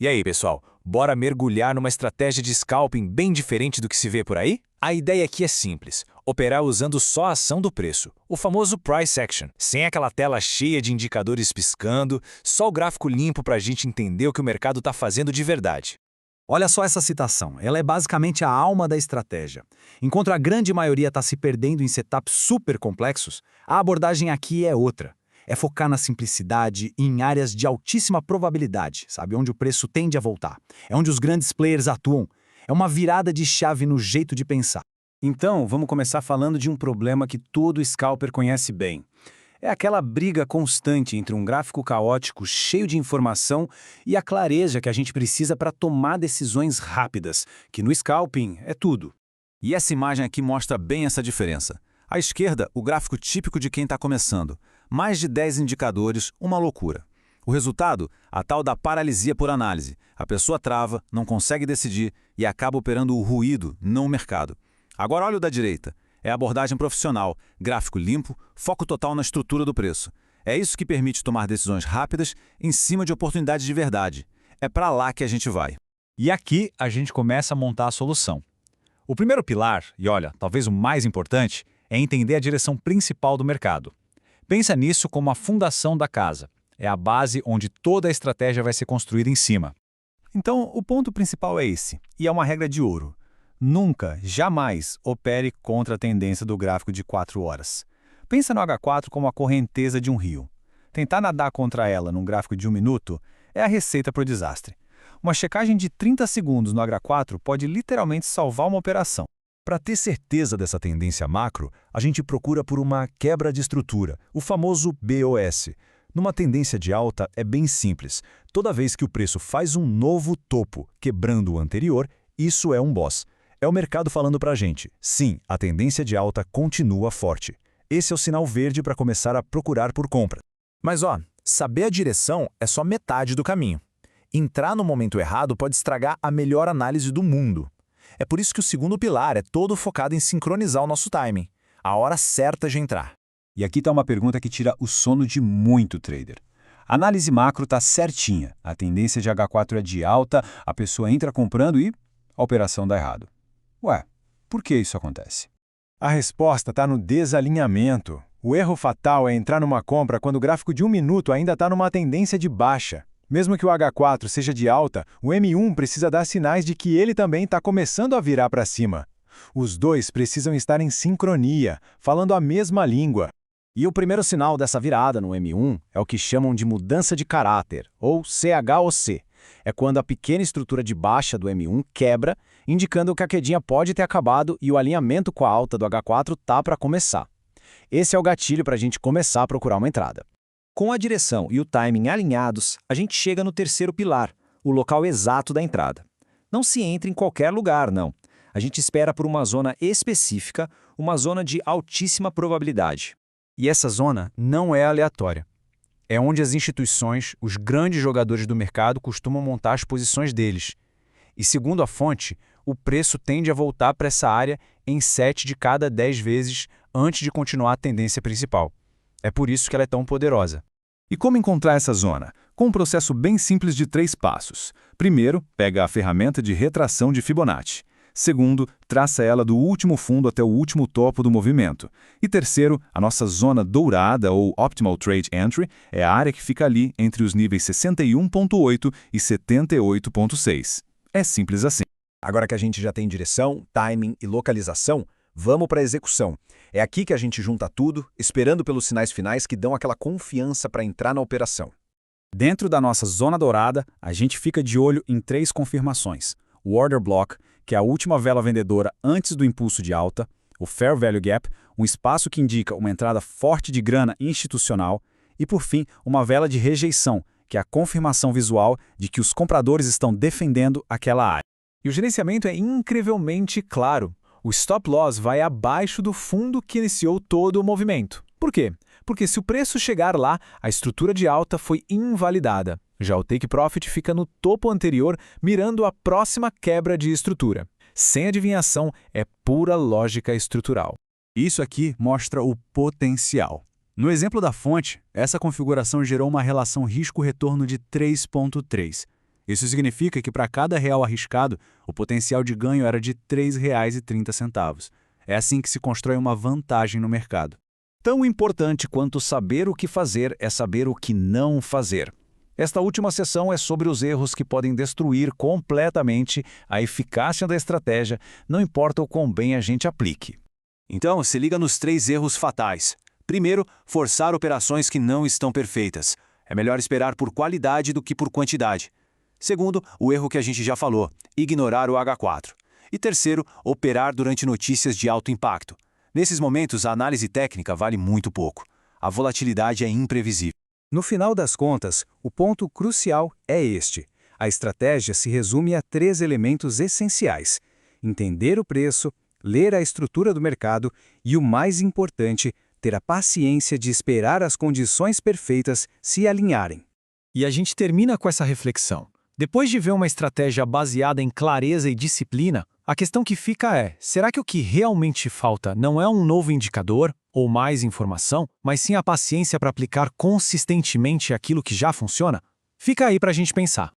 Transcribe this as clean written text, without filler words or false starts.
E aí, pessoal, bora mergulhar numa estratégia de scalping bem diferente do que se vê por aí? A ideia aqui é simples, operar usando só a ação do preço, o famoso Price Action, sem aquela tela cheia de indicadores piscando, só o gráfico limpo para a gente entender o que o mercado está fazendo de verdade. Olha só essa citação, ela é basicamente a alma da estratégia. Enquanto a grande maioria está se perdendo em setups super complexos, a abordagem aqui é outra. É focar na simplicidade e em áreas de altíssima probabilidade, sabe? Onde o preço tende a voltar. É onde os grandes players atuam. É uma virada de chave no jeito de pensar. Então, vamos começar falando de um problema que todo scalper conhece bem. É aquela briga constante entre um gráfico caótico, cheio de informação, e a clareza que a gente precisa para tomar decisões rápidas, que no scalping é tudo. E essa imagem aqui mostra bem essa diferença. À esquerda, o gráfico típico de quem está começando. Mais de 10 indicadores, uma loucura. O resultado? A tal da paralisia por análise. A pessoa trava, não consegue decidir e acaba operando o ruído, não o mercado. Agora olha o da direita. É a abordagem profissional, gráfico limpo, foco total na estrutura do preço. É isso que permite tomar decisões rápidas em cima de oportunidades de verdade. É para lá que a gente vai. E aqui a gente começa a montar a solução. O primeiro pilar, e olha, talvez o mais importante, é entender a direção principal do mercado. Pensa nisso como a fundação da casa. É a base onde toda a estratégia vai ser construída em cima. Então, o ponto principal é esse, e é uma regra de ouro. Nunca, jamais, opere contra a tendência do gráfico de 4 horas. Pensa no H4 como a correnteza de um rio. Tentar nadar contra ela num gráfico de 1 minuto é a receita para o desastre. Uma checagem de 30 segundos no H4 pode literalmente salvar uma operação. Para ter certeza dessa tendência macro, a gente procura por uma quebra de estrutura, o famoso BOS. Numa tendência de alta é bem simples. Toda vez que o preço faz um novo topo, quebrando o anterior, isso é um boss. É o mercado falando para a gente, sim, a tendência de alta continua forte. Esse é o sinal verde para começar a procurar por compra. Mas saber a direção é só metade do caminho. Entrar no momento errado pode estragar a melhor análise do mundo. É por isso que o segundo pilar é todo focado em sincronizar o nosso timing, a hora certa de entrar. E aqui está uma pergunta que tira o sono de muito trader. A análise macro está certinha, a tendência de H4 é de alta, a pessoa entra comprando e a operação dá errado. Ué, por que isso acontece? A resposta está no desalinhamento. O erro fatal é entrar numa compra quando o gráfico de 1 minuto ainda está numa tendência de baixa. Mesmo que o H4 seja de alta, o M1 precisa dar sinais de que ele também está começando a virar para cima. Os dois precisam estar em sincronia, falando a mesma língua. E o primeiro sinal dessa virada no M1 é o que chamam de mudança de caráter, ou CHOC. É quando a pequena estrutura de baixa do M1 quebra, indicando que a quedinha pode ter acabado e o alinhamento com a alta do H4 tá para começar. Esse é o gatilho para a gente começar a procurar uma entrada. Com a direção e o timing alinhados, a gente chega no terceiro pilar, o local exato da entrada. Não se entra em qualquer lugar, não. A gente espera por uma zona específica, uma zona de altíssima probabilidade. E essa zona não é aleatória. É onde as instituições, os grandes jogadores do mercado costumam montar as posições deles. E segundo a fonte, o preço tende a voltar para essa área em 7 de cada 10 vezes antes de continuar a tendência principal. É por isso que ela é tão poderosa. E como encontrar essa zona? Com um processo bem simples de 3 passos. Primeiro, pega a ferramenta de retração de Fibonacci. Segundo, traça ela do último fundo até o último topo do movimento. E terceiro, a nossa zona dourada ou Optimal Trade Entry é a área que fica ali entre os níveis 61.8 e 78.6. É simples assim. Agora que a gente já tem direção, timing e localização, vamos para a execução. É aqui que a gente junta tudo, esperando pelos sinais finais que dão aquela confiança para entrar na operação. Dentro da nossa zona dourada, a gente fica de olho em 3 confirmações. O Order Block, que é a última vela vendedora antes do impulso de alta, o Fair Value Gap, um espaço que indica uma entrada forte de grana institucional, e por fim, uma vela de rejeição, que é a confirmação visual de que os compradores estão defendendo aquela área. E o gerenciamento é incrivelmente claro. O stop loss vai abaixo do fundo que iniciou todo o movimento. Por quê? Porque se o preço chegar lá, a estrutura de alta foi invalidada. Já o take profit fica no topo anterior, mirando a próxima quebra de estrutura. Sem adivinhação, é pura lógica estrutural. Isso aqui mostra o potencial. No exemplo da fonte, essa configuração gerou uma relação risco-retorno de 3.3. Isso significa que para cada real arriscado, o potencial de ganho era de R$ 3,30. É assim que se constrói uma vantagem no mercado. Tão importante quanto saber o que fazer é saber o que não fazer. Esta última sessão é sobre os erros que podem destruir completamente a eficácia da estratégia, não importa o quão bem a gente aplique. Então, se liga nos 3 erros fatais. Primeiro, forçar operações que não estão perfeitas. É melhor esperar por qualidade do que por quantidade. Segundo, o erro que a gente já falou, ignorar o H4. E terceiro, operar durante notícias de alto impacto. Nesses momentos, a análise técnica vale muito pouco. A volatilidade é imprevisível. No final das contas, o ponto crucial é este. A estratégia se resume a 3 elementos essenciais: entender o preço, ler a estrutura do mercado e, o mais importante, ter a paciência de esperar as condições perfeitas se alinharem. E a gente termina com essa reflexão. Depois de ver uma estratégia baseada em clareza e disciplina, a questão que fica é: será que o que realmente falta não é um novo indicador ou mais informação, mas sim a paciência para aplicar consistentemente aquilo que já funciona? Fica aí para a gente pensar.